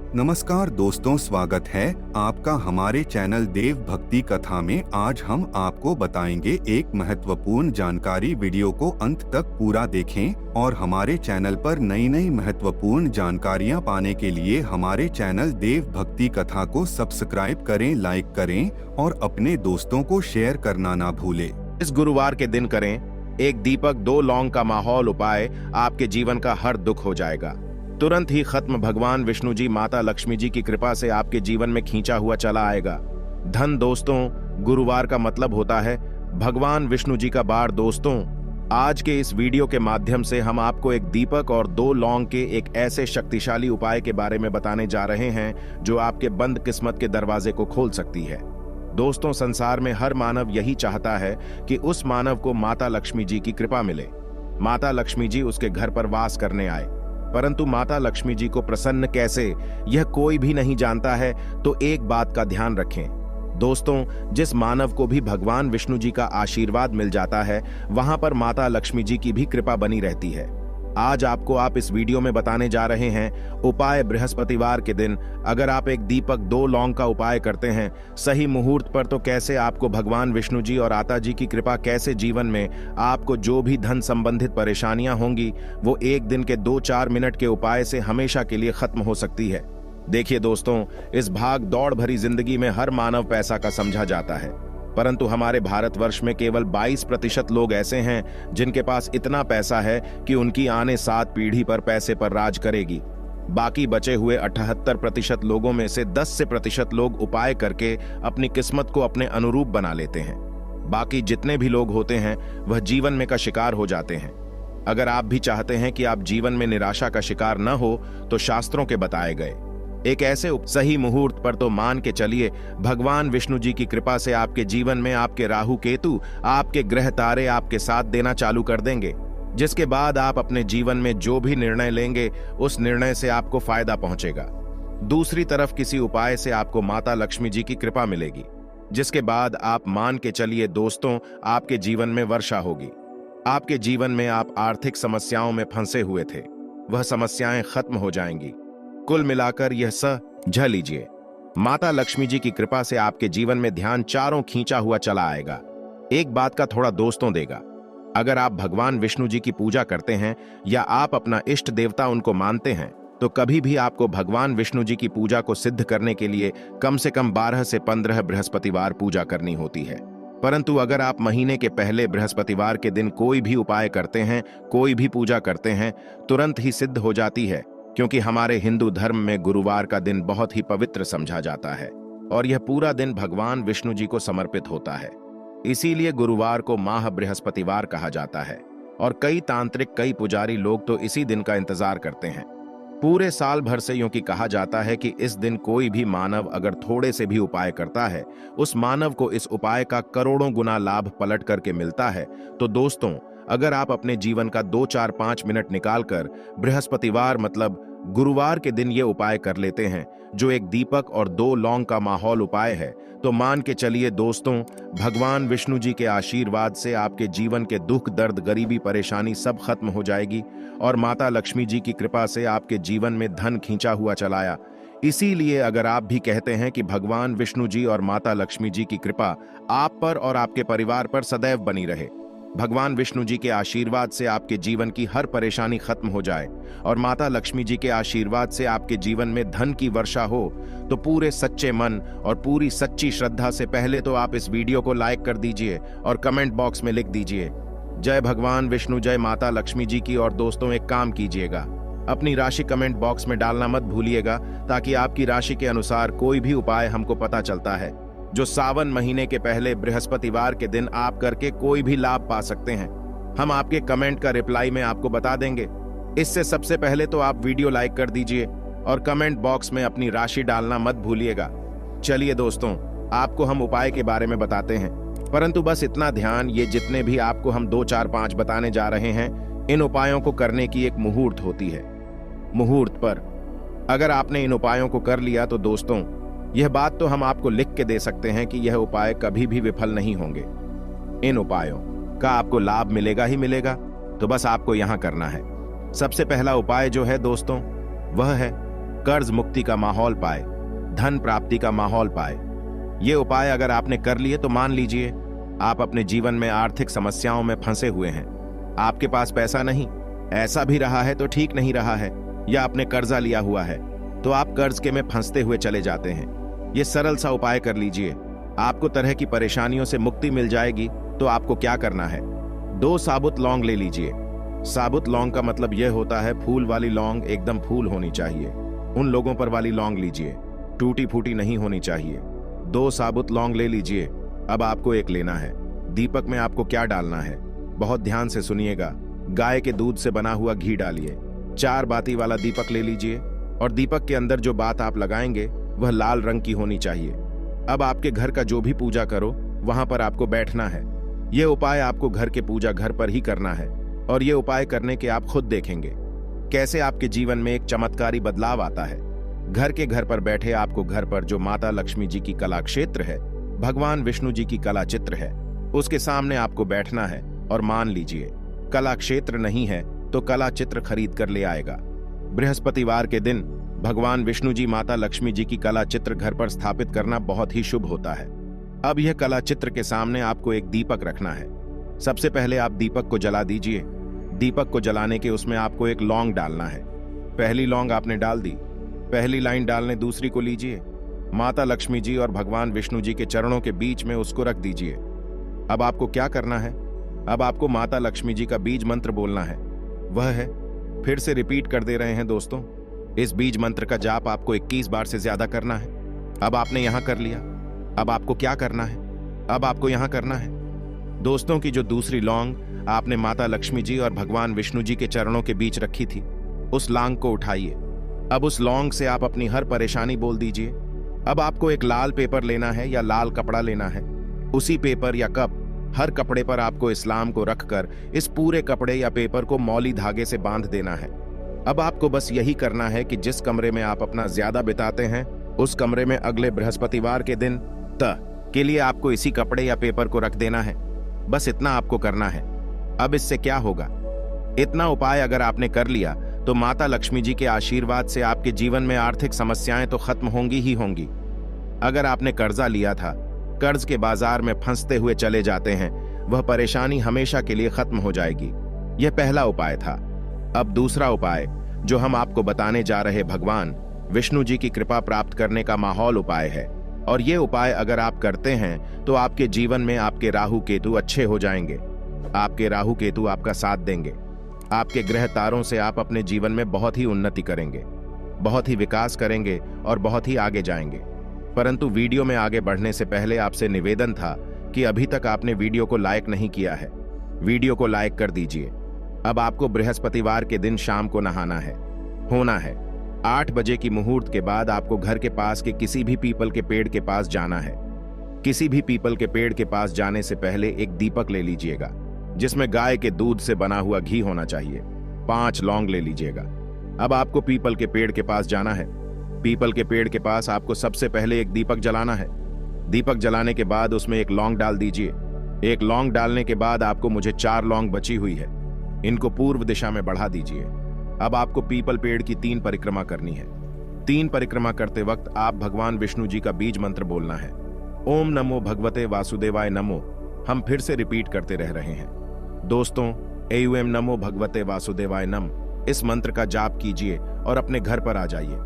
नमस्कार दोस्तों, स्वागत है आपका हमारे चैनल देव भक्ति कथा में। आज हम आपको बताएंगे एक महत्वपूर्ण जानकारी। वीडियो को अंत तक पूरा देखें और हमारे चैनल पर नई नई महत्वपूर्ण जानकारियां पाने के लिए हमारे चैनल देव भक्ति कथा को सब्सक्राइब करें, लाइक करें और अपने दोस्तों को शेयर करना ना भूलें। इस गुरुवार के दिन करें एक दीपक 2 लौंग का माहौल उपाय, आपके जीवन का हर दुख हो जाएगा, तुरंत ही खत्म। भगवान विष्णु जी माता लक्ष्मी जी की कृपा से आपके जीवन में खींचा हुआ चला आएगा धन। दोस्तों, गुरुवार का मतलब होता है भगवान विष्णु जी का बार। दोस्तों, आज के इस वीडियो के माध्यम से हम आपको एक दीपक और 2 लौंग के एक ऐसे शक्तिशाली उपाय के बारे में बताने जा रहे हैं जो आपके बंद किस्मत के दरवाजे को खोल सकती है। दोस्तों, संसार में हर मानव यही चाहता है कि उस मानव को माता लक्ष्मी जी की कृपा मिले, माता लक्ष्मी जी उसके घर पर वास करने आए। परंतु माता लक्ष्मी जी को प्रसन्न कैसे, यह कोई भी नहीं जानता है। तो एक बात का ध्यान रखें दोस्तों, जिस मानव को भी भगवान विष्णु जी का आशीर्वाद मिल जाता है, वहां पर माता लक्ष्मी जी की भी कृपा बनी रहती है। आज आप इस वीडियो में बताने जा रहे हैं उपाय। बृहस्पतिवार के दिन अगर आप एक दीपक 2 लौंग का उपाय करते हैं सही मुहूर्त पर, तो कैसे आपको भगवान विष्णु जी और आता जी की कृपा, कैसे जीवन में आपको जो भी धन संबंधित परेशानियां होंगी वो एक दिन के 2-4 मिनट के उपाय से हमेशा के लिए खत्म हो सकती है। देखिए दोस्तों, इस भाग दौड़ भरी जिंदगी में हर मानव पैसा का समझा जाता है, परंतु हमारे भारतवर्ष में केवल 22% लोग ऐसे हैं जिनके पास इतना पैसा है कि उनकी आने 7 पीढ़ी पर पैसे पर राज करेगी। बाकी बचे हुए 78% लोगों में से 10% लोग उपाय करके अपनी किस्मत को अपने अनुरूप बना लेते हैं। बाकी जितने भी लोग होते हैं वह जीवन में का शिकार हो जाते हैं। अगर आप भी चाहते हैं कि आप जीवन में निराशा का शिकार न हो, तो शास्त्रों के बताए गए एक ऐसे सही मुहूर्त पर तो मान के चलिए भगवान विष्णु जी की कृपा से आपके जीवन में आपके राहु केतु, आपके ग्रह तारे आपके साथ देना चालू कर देंगे, जिसके बाद आप अपने जीवन में जो भी निर्णय लेंगे उस निर्णय से आपको फायदा पहुंचेगा। दूसरी तरफ किसी उपाय से आपको माता लक्ष्मी जी की कृपा मिलेगी, जिसके बाद आप मान के चलिए दोस्तों, आपके जीवन में वर्षा होगी। आपके जीवन में आप आर्थिक समस्याओं में फंसे हुए थे, वह समस्याएं खत्म हो जाएंगी। कुल मिलाकर यह समझ लीजिए, माता लक्ष्मी जी की कृपा से आपके जीवन में ध्यान चारों खींचा हुआ चला आएगा। एक बात का थोड़ा दोस्तों देगा, अगर आप भगवान विष्णु जी की पूजा करते हैं या आप अपना इष्ट देवता उनको मानते हैं, तो कभी भी आपको भगवान विष्णु जी की पूजा को सिद्ध करने के लिए कम से कम 12 से 15 बृहस्पतिवार पूजा करनी होती है। परंतु अगर आप महीने के पहले बृहस्पतिवार के दिन कोई भी उपाय करते हैं, कोई भी पूजा करते हैं, तुरंत ही सिद्ध हो जाती है, क्योंकि हमारे हिंदू धर्म में गुरुवार का दिन बहुत ही पवित्र समझा जाता है और यह पूरा दिन भगवान विष्णु जी को समर्पित होता है। इसीलिए गुरुवार को माह बृहस्पतिवार कहा जाता है और कई तांत्रिक, कई पुजारी लोग तो इसी दिन का इंतजार करते हैं पूरे साल भर से। यूं कि कहा जाता है कि इस दिन कोई भी मानव अगर थोड़े से भी उपाय करता है, उस मानव को इस उपाय का करोड़ों गुना लाभ पलट करके मिलता है। तो दोस्तों, अगर आप अपने जीवन का 2-4-5 मिनट निकालकर बृहस्पतिवार मतलब गुरुवार के दिन ये उपाय कर लेते हैं, जो एक दीपक और 2 लौंग का माहौल उपाय है, तो मान के चलिए दोस्तों, भगवान विष्णु जी के आशीर्वाद से आपके जीवन के दुख, दर्द, गरीबी, परेशानी सब खत्म हो जाएगी और माता लक्ष्मी जी की कृपा से आपके जीवन में धन खींचा हुआ चलाया। इसीलिए अगर आप भी कहते हैं कि भगवान विष्णु जी और माता लक्ष्मी जी की कृपा आप पर और आपके परिवार पर सदैव बनी रहे, भगवान विष्णु जी के आशीर्वाद से आपके जीवन की हर परेशानी खत्म हो जाए और माता लक्ष्मी जी के आशीर्वाद से आपके जीवन में धन की वर्षा हो, तो पूरे सच्चे मन और पूरी सच्ची श्रद्धा से पहले तो आप इस वीडियो को लाइक कर दीजिए और कमेंट बॉक्स में लिख दीजिए जय भगवान विष्णु, जय माता लक्ष्मी जी की। और दोस्तों, एक काम कीजिएगा, अपनी राशि कमेंट बॉक्स में डालना मत भूलिएगा, ताकि आपकी राशि के अनुसार कोई भी उपाय हमको पता चलता है जो सावन महीने के पहले बृहस्पतिवार के दिन आप करके कोई भी लाभ पा सकते हैं। हम आपके कमेंट का रिप्लाई में आपको बता देंगे। इससे सबसे पहले तो आप वीडियो लाइक कर दीजिए और कमेंट बॉक्स में अपनी राशि डालना मत भूलिएगा। चलिए दोस्तों, आपको हम उपाय के बारे में बताते हैं, परंतु बस इतना ध्यान, ये जितने भी आपको हम 2, 4, 5 बताने जा रहे हैं, इन उपायों को करने की एक मुहूर्त होती है। मुहूर्त पर अगर आपने इन उपायों को कर लिया तो दोस्तों, यह बात तो हम आपको लिख के दे सकते हैं कि यह उपाय कभी भी विफल नहीं होंगे। इन उपायों का आपको लाभ मिलेगा ही मिलेगा। तो बस आपको यहां करना है, सबसे पहला उपाय जो है दोस्तों, वह है कर्ज मुक्ति का माहौल पाए, धन प्राप्ति का माहौल पाए। ये उपाय अगर आपने कर लिए तो मान लीजिए आप अपने जीवन में आर्थिक समस्याओं में फंसे हुए हैं। आपके पास पैसा नहीं, ऐसा भी रहा है तो ठीक नहीं रहा है, या आपने कर्जा लिया हुआ है तो आप कर्ज के में फंसते हुए चले जाते हैं। ये सरल सा उपाय कर लीजिए, आपको तरह की परेशानियों से मुक्ति मिल जाएगी। तो आपको क्या करना है, 2 साबुत लौंग ले लीजिए। साबुत लौंग का मतलब यह होता है फूल वाली लौंग एकदम फूल होनी चाहिए। उन लोगों पर वाली लौंग लीजिए, टूटी फूटी नहीं होनी चाहिए। 2 साबुत लौंग ले लीजिए। अब आपको एक लेना है। दीपक में आपको क्या डालना है, बहुत ध्यान से सुनिएगा। गाय के दूध से बना हुआ घी डालिए। 4 बाती वाला दीपक ले लीजिए और दीपक के अंदर जो बात आप लगाएंगे वह लाल रंग की होनी चाहिए। अब आपके घर का जो भी पूजा करो वहां पर आपको बैठना है। यह उपाय आपको घर के पूजा घर पर ही करना है और यह उपाय करने के आप खुद देखेंगे कैसे आपके जीवन में एक चमत्कारी बदलाव आता है। घर पर बैठे आपको घर पर जो माता लक्ष्मी जी की कला क्षेत्र है, भगवान विष्णु जी की कला चित्र है, उसके सामने आपको बैठना है और मान लीजिए कला क्षेत्र नहीं है तो कला चित्र खरीद कर ले आएगा। बृहस्पतिवार के दिन भगवान विष्णु जी माता लक्ष्मी जी की कला चित्र घर पर स्थापित करना बहुत ही शुभ होता है। अब यह कला चित्र के सामने आपको एक दीपक रखना है। सबसे पहले आप दीपक को जला दीजिए। दीपक को जलाने के उसमें आपको एक लौंग डालना है। पहली लौंग आपने डाल दी, पहली लाइन डालने दूसरी को लीजिए। माता लक्ष्मी जी और भगवान विष्णु जी के चरणों के बीच में उसको रख दीजिए। अब आपको क्या करना है, अब आपको माता लक्ष्मी जी का बीज मंत्र बोलना है। वह है, फिर से रिपीट कर दे रहे हैं दोस्तों, इस बीज मंत्र का जाप आपको 21 बार से ज्यादा करना है। अब आपने यहां कर लिया, अब आपको क्या करना है, अब आपको यहां करना है दोस्तों की जो दूसरी लौंग आपने माता लक्ष्मी जी और भगवान विष्णु जी के चरणों के बीच रखी थी, उस लौंग को उठाइए। अब उस लौंग से आप अपनी हर परेशानी बोल दीजिए। अब आपको एक लाल पेपर लेना है या लाल कपड़ा लेना है। उसी पेपर या कप, हर कपड़े पर आपको इस्लाम को रखकर इस पूरे कपड़े या पेपर को मौली धागे से बांध देना है। अब आपको बस यही करना है कि जिस कमरे में आप अपना ज्यादा बिताते हैं उस कमरे में अगले बृहस्पतिवार के दिन के लिए आपको इसी कपड़े या पेपर को रख देना है। बस इतना आपको करना है। अब इससे क्या होगा, इतना उपाय अगर आपने कर लिया तो माता लक्ष्मी जी के आशीर्वाद से आपके जीवन में आर्थिक समस्याएं तो खत्म होंगी ही होंगी। अगर आपने कर्जा लिया था, कर्ज के बाजार में फंसते हुए चले जाते हैं, वह परेशानी हमेशा के लिए खत्म हो जाएगी। यह पहला उपाय था। अब दूसरा उपाय जो हम आपको बताने जा रहे भगवान विष्णु जी की कृपा प्राप्त करने का माहौल उपाय है। और ये उपाय अगर आप करते हैं तो आपके जीवन में आपके राहु केतु अच्छे हो जाएंगे। आपके राहु केतु आपका साथ देंगे। आपके ग्रह तारों से आप अपने जीवन में बहुत ही उन्नति करेंगे, बहुत ही विकास करेंगे और बहुत ही आगे जाएंगे। परंतु वीडियो में आगे बढ़ने से पहले आपसे निवेदन था कि अभी तक आपने वीडियो को लाइक नहीं किया है, वीडियो को लाइक कर दीजिए। अब आपको बृहस्पतिवार के दिन शाम को नहाना है, होना है 8 बजे की मुहूर्त के बाद आपको घर के पास के किसी भी पीपल के पेड़ के पास जाना है। किसी भी पीपल के पेड़ के पास जाने से पहले एक दीपक ले लीजिएगा जिसमें गाय के दूध से बना हुआ घी होना चाहिए। 5 लौंग ले लीजिएगा। अब आपको पीपल के पेड़ के पास जाना है। पीपल के पेड़ के पास आपको सबसे पहले एक दीपक जलाना है। दीपक जलाने के बाद उसमें एक लौंग डाल दीजिए। एक लौंग डालने के बाद आपको मुझे 4 लौंग बची हुई है, इनको पूर्व दिशा में बढ़ा दीजिए। अब आपको पीपल पेड़ की 3 परिक्रमा करनी है। 3 परिक्रमा करते वक्त आप भगवान विष्णु जी का बीज मंत्र बोलना है। ओम नमो भगवते वासुदेवाय नमो। हम फिर से रिपीट करते रह रहे हैं दोस्तों, एम नमो भगवते वासुदेवाय नम। इस मंत्र का जाप कीजिए और अपने घर पर आ जाइए।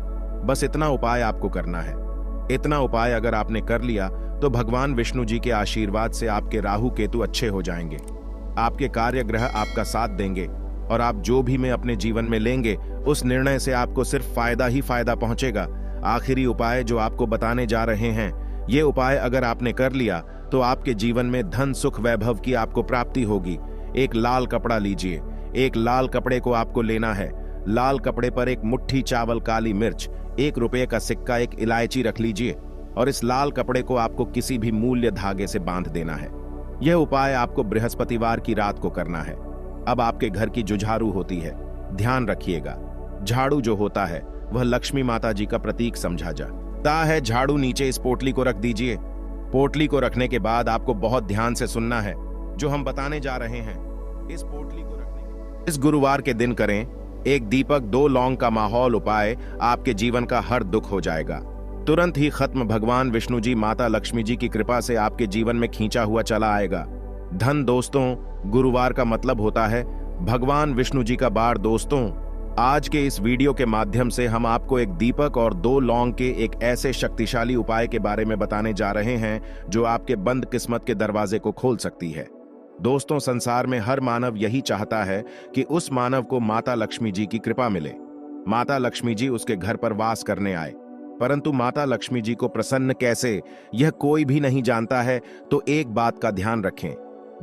बस इतना उपाय आपको करना है। इतना उपाय अगर आपने कर लिया तो भगवान विष्णु जी के आशीर्वाद से आपके राहु केतु अच्छे हो जाएंगे। आपके कार्य ग्रह आपका साथ देंगे और आप जो भी में अपने जीवन में लेंगे उस निर्णय से आपको सिर्फ फायदा ही फायदा पहुंचेगा। आखिरी उपाय जो आपको बताने जा रहे हैं, ये उपाय अगर आपने कर लिया तो आपके जीवन में धन सुख वैभव की आपको प्राप्ति होगी। एक लाल कपड़ा लीजिए। एक लाल कपड़े को आपको लेना है। लाल कपड़े पर एक मुट्ठी चावल, काली मिर्च, 1 रुपये का सिक्का, एक इलायची रख लीजिए और इस लाल कपड़े को आपको किसी भी मूल्य धागे से बांध देना है। यह उपाय आपको बृहस्पतिवार की रात को करना है। अब आपके घर की जो झाड़ू होती है, ध्यान रखिएगा, झाड़ू जो होता है वह लक्ष्मी माता जी का प्रतीक समझा जाता है। झाड़ू नीचे इस पोटली को रख दीजिए। पोटली को रखने के बाद आपको बहुत ध्यान से सुनना है जो हम बताने जा रहे हैं। इस पोटली को रखने इस गुरुवार के दिन करें। एक दीपक दो लौंग का माहौल उपाय आपके जीवन का हर दुख हो जाएगा। तुरंत ही खत्म भगवान विष्णु जी माता लक्ष्मी जी की कृपा से आपके जीवन में खींचा हुआ चला आएगा। धन दोस्तों, गुरुवार का मतलब होता है भगवान विष्णु जी का बार। दोस्तों, आज के इस वीडियो के माध्यम से हम आपको एक दीपक और दो लौंग के एक ऐसे शक्तिशाली उपाय के बारे में बताने जा रहे हैं जो आपके बंद किस्मत के दरवाजे को खोल सकती है। दोस्तों, संसार में हर मानव यही चाहता है कि उस मानव को माता लक्ष्मी जी की कृपा मिले, माता लक्ष्मी जी उसके घर पर वास करने आए। परंतु माता लक्ष्मी जी को प्रसन्न कैसे, यह कोई भी नहीं जानता है। तो एक बात का ध्यान रखें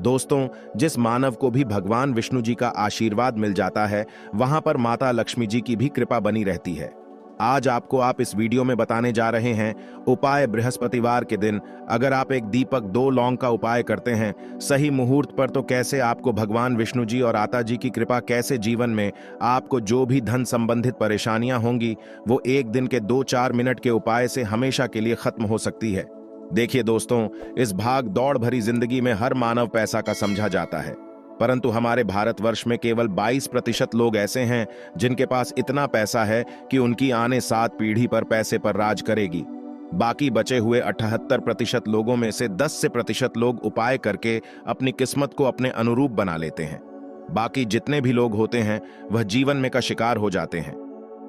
दोस्तों, जिस मानव को भी भगवान विष्णु जी का आशीर्वाद मिल जाता है, वहां पर माता लक्ष्मी जी की भी कृपा बनी रहती है। आज आपको इस वीडियो में बताने जा रहे हैं उपाय। बृहस्पतिवार के दिन अगर आप एक दीपक दो लौंग का उपाय करते हैं सही मुहूर्त पर, तो कैसे आपको भगवान विष्णु जी और आता जी की कृपा, कैसे जीवन में आपको जो भी धन संबंधित परेशानियां होंगी वो एक दिन के 2-4 मिनट के उपाय से हमेशा के लिए खत्म हो सकती है। देखिए दोस्तों, इस भाग दौड़ भरी जिंदगी में हर मानव पैसा का समझा जाता है, परंतु हमारे भारतवर्ष में केवल 22% लोग ऐसे हैं जिनके पास इतना पैसा है कि उनकी आने 7 पीढ़ी पर पैसे पर राज करेगी। बाकी बचे हुए 78% लोगों में से 10% लोग उपाय करके अपनी किस्मत को अपने अनुरूप बना लेते हैं। बाकी जितने भी लोग होते हैं वह जीवन में का शिकार हो जाते हैं।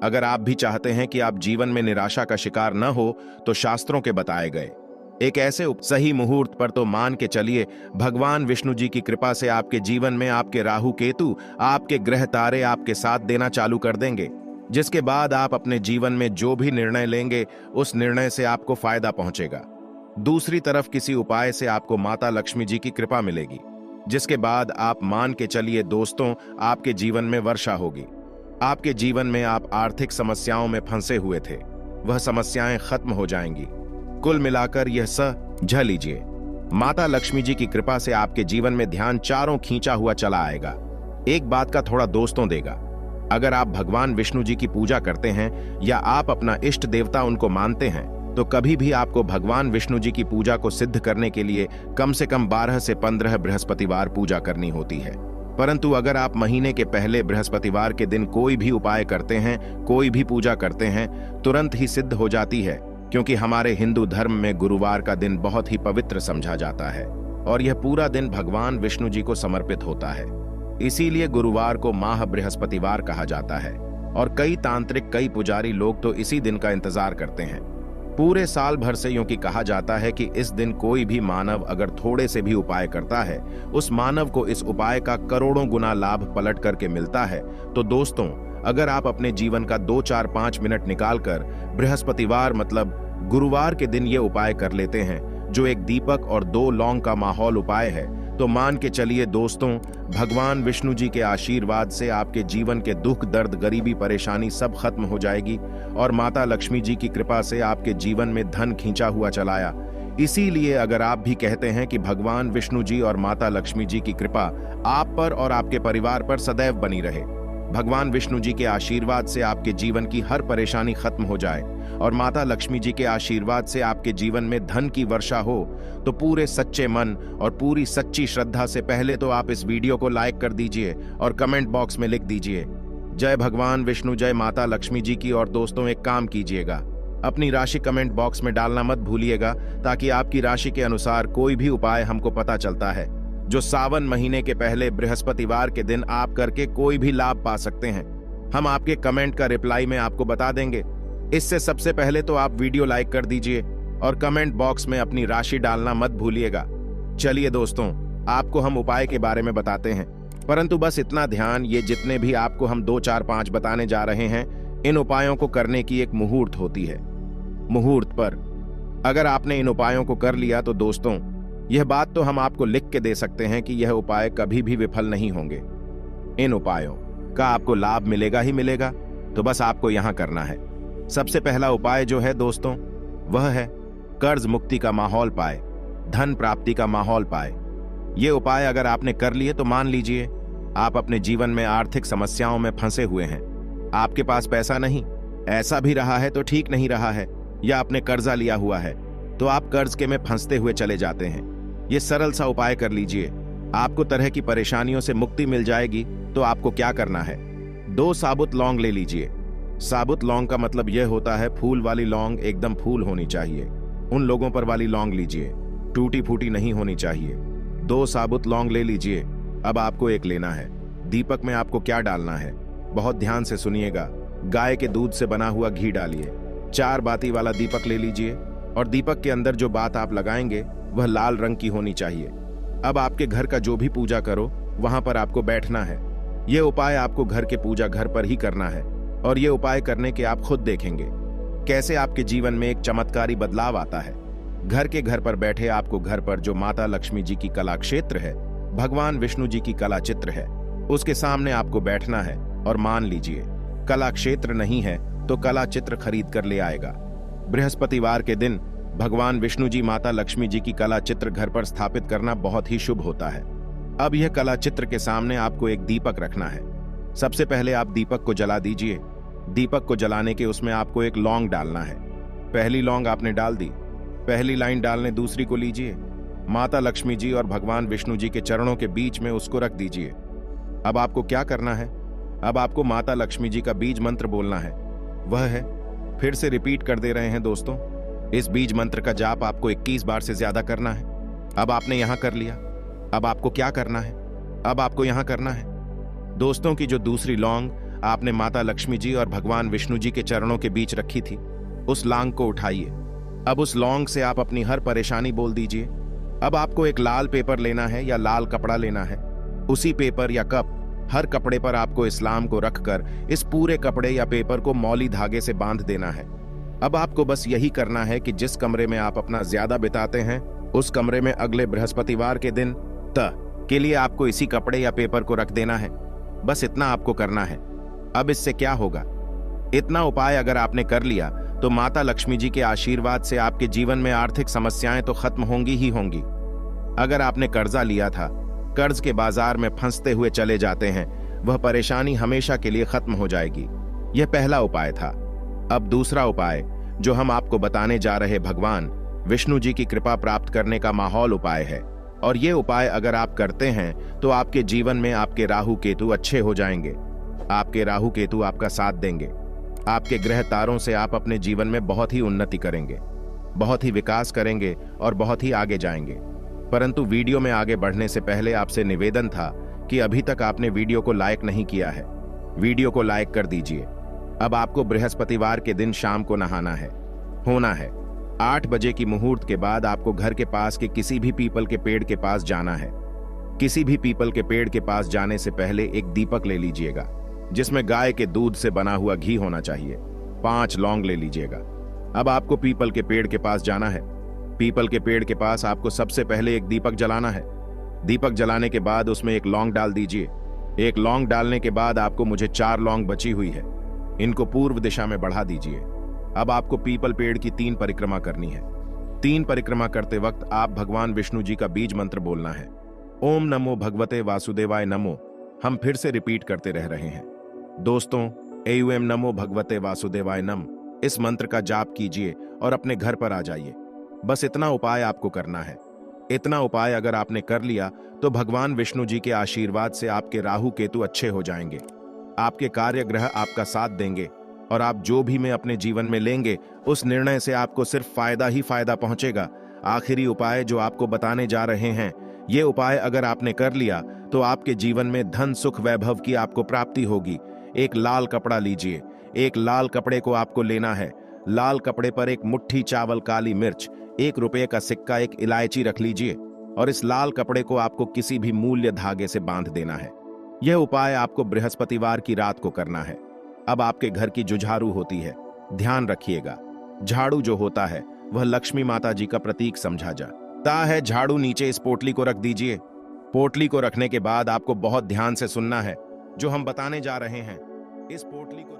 अगर आप भी चाहते हैं कि आप जीवन में निराशा का शिकार न हो, तो शास्त्रों के बताए गए एक ऐसे सही मुहूर्त पर तो मान के चलिए भगवान विष्णु जी की कृपा से आपके जीवन में आपके राहु केतु, आपके ग्रह तारे आपके साथ देना चालू कर देंगे, जिसके बाद आप अपने जीवन में जो भी निर्णय लेंगे उस निर्णय से आपको फायदा पहुंचेगा। दूसरी तरफ किसी उपाय से आपको माता लक्ष्मी जी की कृपा मिलेगी, जिसके बाद आप मान के चलिए दोस्तों आपके जीवन में वर्षा होगी। आपके जीवन में आप आर्थिक समस्याओं में फंसे हुए थे, वह समस्याएं खत्म हो जाएंगी। कुल मिलाकर यह झ लीजिए, माता लक्ष्मी जी की कृपा से आपके जीवन में ध्यान चारों खींचा हुआ चला आएगा। एक बात का थोड़ा दोस्तों देगा, अगर आप भगवान विष्णु जी की पूजा करते हैं या आप अपना इष्ट देवता उनको मानते हैं, तो कभी भी आपको भगवान विष्णु जी की पूजा को सिद्ध करने के लिए कम से कम 12 से 15 बृहस्पतिवार पूजा करनी होती है। परंतु अगर आप महीने के पहले बृहस्पतिवार के दिन कोई भी उपाय करते हैं, कोई भी पूजा करते हैं, तुरंत ही सिद्ध हो जाती है, क्योंकि हमारे हिंदू धर्म में गुरुवार का दिन बहुत ही पवित्र समझा जाता है और यह पूरा दिन भगवान विष्णु जी को समर्पित होता है। इसीलिए गुरुवार को माह बृहस्पतिवार कहा जाता है और कई तांत्रिक, कई पुजारी लोग तो इसी दिन का इंतजार करते हैं। पूरे साल भर से यूं कि कहा जाता है कि इस दिन कोई भी मानव अगर थोड़े से भी उपाय करता है, उस मानव को इस उपाय का करोड़ों गुना लाभ पलट करके मिलता है। तो दोस्तों, अगर आप अपने जीवन का 2-4-5 मिनट निकालकर बृहस्पतिवार मतलब गुरुवार के दिन ये उपाय कर लेते हैं, जो एक दीपक और 2 लौंग का माहौल उपाय है, तो मान के चलिए दोस्तों भगवान विष्णु जी के आशीर्वाद से आपके जीवन के दुख, दर्द, गरीबी, परेशानी सब खत्म हो जाएगी और माता लक्ष्मी जी की कृपा से आपके जीवन में धन खींचा हुआ चलाया। इसीलिए अगर आप भी कहते हैं कि भगवान विष्णु जी और माता लक्ष्मी जी की कृपा आप पर और आपके परिवार पर सदैव बनी रहे, भगवान विष्णु जी के आशीर्वाद से आपके जीवन की हर परेशानी खत्म हो जाए और माता लक्ष्मी जी के आशीर्वाद से आपके जीवन में धन की वर्षा हो, तो पूरे सच्चे मन और पूरी सच्ची श्रद्धा से पहले तो आप इस वीडियो को लाइक कर दीजिए और कमेंट बॉक्स में लिख दीजिए जय भगवान विष्णु, जय माता लक्ष्मी जी की। और दोस्तों एक काम कीजिएगा, अपनी राशि कमेंट बॉक्स में डालना मत भूलिएगा, ताकि आपकी राशि के अनुसार कोई भी उपाय हमको पता चलता है, जो सावन महीने के पहले बृहस्पतिवार के दिन आप करके कोई भी लाभ पा सकते हैं। हम आपके कमेंट का रिप्लाई में आपको बता देंगे। इससे सबसे पहले तो आप वीडियो लाइक कर दीजिए और कमेंट बॉक्स में अपनी राशि डालना मत भूलिएगा। चलिए दोस्तों, आपको हम उपाय के बारे में बताते हैं, परंतु बस इतना ध्यान, ये जितने भी आपको हम 2, 4, 5 बताने जा रहे हैं, इन उपायों को करने की एक मुहूर्त होती है। मुहूर्त पर अगर आपने इन उपायों को कर लिया तो दोस्तों यह बात तो हम आपको लिख के दे सकते हैं कि यह उपाय कभी भी विफल नहीं होंगे। इन उपायों का आपको लाभ मिलेगा ही मिलेगा। तो बस आपको यहां करना है, सबसे पहला उपाय जो है दोस्तों वह है कर्ज मुक्ति का माहौल पाए, धन प्राप्ति का माहौल पाए। ये उपाय अगर आपने कर लिए तो मान लीजिए आप अपने जीवन में आर्थिक समस्याओं में फंसे हुए हैं, आपके पास पैसा नहीं, ऐसा भी रहा है तो ठीक नहीं रहा है, या आपने कर्जा लिया हुआ है तो आप कर्ज के में फंसते हुए चले जाते हैं। ये सरल सा उपाय कर लीजिए, आपको तरह की परेशानियों से मुक्ति मिल जाएगी। तो आपको क्या करना है, 2 साबुत लौंग ले लीजिए। साबुत लौंग का मतलब यह होता है फूल वाली लौंग, एकदम फूल होनी चाहिए। उन लोगों पर वाली लौंग लीजिए, टूटी फूटी नहीं होनी चाहिए। 2 साबुत लौंग ले लीजिए। अब आपको एक लेना है। दीपक में आपको क्या डालना है, बहुत ध्यान से सुनिएगा। गाय के दूध से बना हुआ घी डालिए। 4 बाती वाला दीपक ले लीजिए और दीपक के अंदर जो बात आप लगाएंगे वह लाल रंग की होनी चाहिए। अब आपके घर का जो भी पूजा करो वहां पर आपको बैठना है। यह उपाय आपको घर के पूजा घर पर ही करना है और यह उपाय करने के आप खुद देखेंगे कैसे आपके जीवन में एक चमत्कारी बदलाव आता है। घर पर बैठे आपको घर पर जो माता लक्ष्मी जी की कला क्षेत्र है, भगवान विष्णु जी की कला चित्र है, उसके सामने आपको बैठना है और मान लीजिए कला क्षेत्र नहीं है तो कला चित्र खरीद कर ले आएगा। बृहस्पतिवार के दिन भगवान विष्णु जी माता लक्ष्मी जी की कला चित्र घर पर स्थापित करना बहुत ही शुभ होता है। अब यह कला चित्र के सामने आपको एक दीपक रखना है। सबसे पहले आप दीपक को जला दीजिए। दीपक को जलाने के उसमें आपको एक लौंग डालना है। पहली लौंग आपने डाल दी। पहली लाइन डालने दूसरी को लीजिए। माता लक्ष्मी जी और भगवान विष्णु जी के चरणों के बीच में उसको रख दीजिए। अब आपको क्या करना है, अब आपको माता लक्ष्मी जी का बीज मंत्र बोलना है। वह है, फिर से रिपीट कर दे रहे हैं दोस्तों, इस बीज मंत्र का जाप आपको 21 बार से ज्यादा करना है। अब आपने यहां कर लिया। अब आपको क्या करना है, अब आपको यहां करना है दोस्तों की जो दूसरी लौंग आपने माता लक्ष्मी जी और भगवान विष्णु जी के चरणों के बीच रखी थी, उस लौंग को उठाइए। अब उस लौंग से आप अपनी हर परेशानी बोल दीजिए। अब आपको एक लाल पेपर लेना है या लाल कपड़ा लेना है। उसी पेपर या कप, हर कपड़े पर आपको इस्लाम को रखकर इस पूरे कपड़े या पेपर को मौली धागे से बांध देना है। अब आपको बस यही करना है कि जिस कमरे में आप अपना ज्यादा बिताते हैं उस कमरे में अगले बृहस्पतिवार के दिन के लिए आपको इसी कपड़े या पेपर को रख देना है। बस इतना आपको करना है। अब इससे क्या होगा, इतना उपाय अगर आपने कर लिया तो माता लक्ष्मी जी के आशीर्वाद से आपके जीवन में आर्थिक समस्याएं तो खत्म होंगी ही होंगी। अगर आपने कर्जा लिया था, कर्ज के बाजार में फंसते हुए चले जाते हैं, वह परेशानी हमेशा के लिए खत्म हो जाएगी। यह पहला उपाय था। अब दूसरा उपाय जो हम आपको बताने जा रहे भगवान विष्णु जी की कृपा प्राप्त करने का माहौल उपाय है। और ये उपाय अगर आप करते हैं तो आपके जीवन में आपके राहु केतु अच्छे हो जाएंगे। आपके राहु केतु आपका साथ देंगे। आपके ग्रह तारों से आप अपने जीवन में बहुत ही उन्नति करेंगे, बहुत ही विकास करेंगे और बहुत ही आगे जाएंगे। परंतु वीडियो में आगे बढ़ने से पहले आपसे निवेदन था कि अभी तक आपने वीडियो को लाइक नहीं किया है, वीडियो को लाइक कर दीजिए। अब आपको बृहस्पतिवार के दिन शाम को नहाना है। होना है 8 बजे की मुहूर्त के बाद आपको घर के पास के किसी भी पीपल के पेड़ के पास जाना है। किसी भी पीपल के पेड़ के पास जाने से पहले एक दीपक ले लीजिएगा जिसमें गाय के दूध से बना हुआ घी होना चाहिए। 5 लौंग ले लीजिएगा। अब आपको पीपल के पेड़ के पास जाना है। पीपल के पेड़ के पास आपको सबसे पहले एक दीपक जलाना है। दीपक जलाने के बाद उसमें एक लौंग डाल दीजिए। एक लौंग डालने के बाद आपको मुझे 4 लौंग बची हुई है, इनको पूर्व दिशा में बढ़ा दीजिए। अब आपको पीपल पेड़ की 3 परिक्रमा करनी है। 3 परिक्रमा करते वक्त आप भगवान विष्णु जी का बीज मंत्र बोलना है। ओम नमो भगवते वासुदेवाय नमो। हम फिर से रिपीट करते रह रहे हैं दोस्तों, एम नमो भगवते वासुदेवाय नम। इस मंत्र का जाप कीजिए और अपने घर पर आ जाइए। बस इतना उपाय आपको करना है। इतना उपाय अगर आपने कर लिया तो भगवान विष्णु जी के आशीर्वाद से आपके राहु केतु अच्छे हो जाएंगे। आपके कार्य ग्रह आपका साथ देंगे और आप जो भी में अपने जीवन में लेंगे उस निर्णय से आपको सिर्फ फायदा ही फायदा पहुंचेगा। आखिरी उपाय जो आपको बताने जा रहे हैं, ये उपाय अगर आपने कर लिया तो आपके जीवन में धन सुख वैभव की आपको प्राप्ति होगी। एक लाल कपड़ा लीजिए। एक लाल कपड़े को आपको लेना है। लाल कपड़े पर एक मुट्ठी चावल, काली मिर्च, 1 रुपये का सिक्का, एक इलायची रख लीजिए और इस लाल कपड़े को आपको किसी भी मूल्य धागे से बांध देना है। यह उपाय आपको बृहस्पतिवार की रात को करना है। अब आपके घर की जो झाड़ू होती है, ध्यान रखिएगा, झाड़ू जो होता है वह लक्ष्मी माता जी का प्रतीक समझा जाता है। झाड़ू नीचे इस पोटली को रख दीजिए। पोटली को रखने के बाद आपको बहुत ध्यान से सुनना है जो हम बताने जा रहे हैं। इस पोटली को